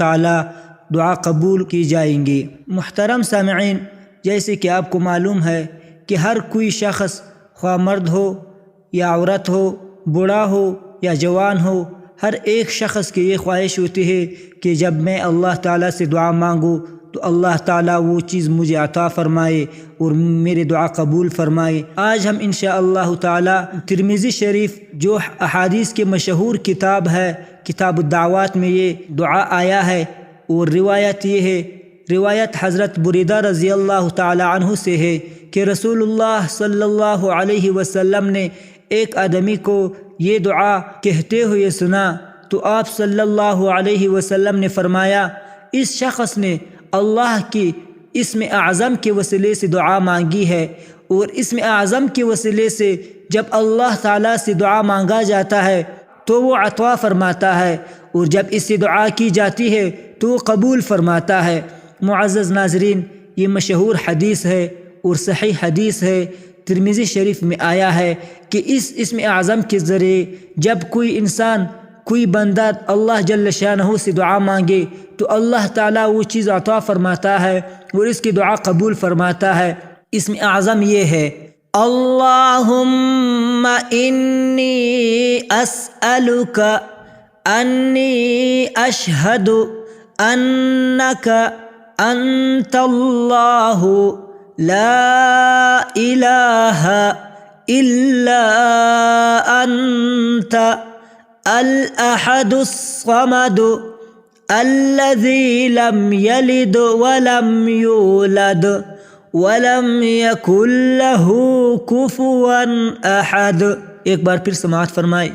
تعالیٰ دعا قبول کی جائیں گی۔ محترم سامعین، جیسے کہ آپ کو معلوم ہے کہ ہر کوئی شخص، خواہ مرد ہو یا عورت ہو، بوڑھا ہو یا جوان ہو، ہر ایک شخص کی یہ خواہش ہوتی ہے کہ جب میں اللہ تعالیٰ سے دعا مانگوں تو اللہ تعالیٰ وہ چیز مجھے عطا فرمائے اور میری دعا قبول فرمائے۔ آج ہم انشاءاللہ تعالیٰ ترمذی شریف جو احادیث کے مشہور کتاب ہے، کتاب الدعوات میں یہ دعا آیا ہے، اور روایت یہ ہے، روایت حضرت بریدہ رضی اللہ تعالی عنہ سے ہے کہ رسول اللہ صلی اللہ علیہ وسلم نے ایک آدمی کو یہ دعا کہتے ہوئے سنا تو آپ صلی اللہ علیہ وسلم نے فرمایا، اس شخص نے اللہ کی اسم اعظم کے وسیلے سے دعا مانگی ہے، اور اسم اعظم کے وسیلے سے جب اللہ تعالیٰ سے دعا مانگا جاتا ہے تو وہ عطا فرماتا ہے، اور جب اس سے دعا کی جاتی ہے تو قبول فرماتا ہے۔ معزز ناظرین، یہ مشہور حدیث ہے اور صحیح حدیث ہے، ترمذی شریف میں آیا ہے کہ اس اسم اعظم کے ذریعے جب کوئی انسان، کوئی بندہ اللہ جل شانہ سے دعا مانگے تو اللہ تعالیٰ وہ چیز عطا فرماتا ہے اور اس کی دعا قبول فرماتا ہے۔ اسم اعظم یہ ہے، اللہم انی اسألک انی اشہد انک انت اللہ لا الہ الا انت الاحد الصمد الذي لم يلد ولم يولد ولم يكن له كفوا احد۔ ایک بار پھر سماعت فرمائے،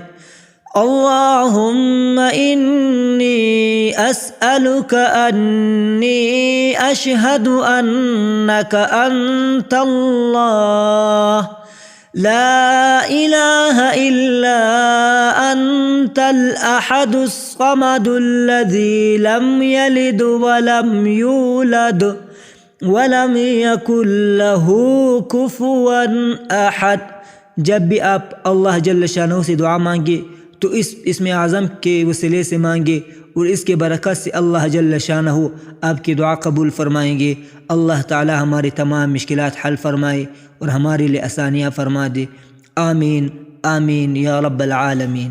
اللہم انی اسألک انی اشہد انک انت اللہ لا الہ الا انت الاحد الصمد الذي لم يلد ولم يولد ولم يكن له كفوا احد۔ جب بھی آپ اللہ جل شانہ سے دعا مانگے تو اس اسم اعظم کے وسیلے سے مانگے، اور اس کے برکت سے اللہ جل شانہ آپ کی دعا قبول فرمائیں گے۔ اللہ تعالی ہماری تمام مشکلات حل فرمائے اور ہمارے لیے آسانیاں فرما دے۔ آمین آمین یا رب العالمین۔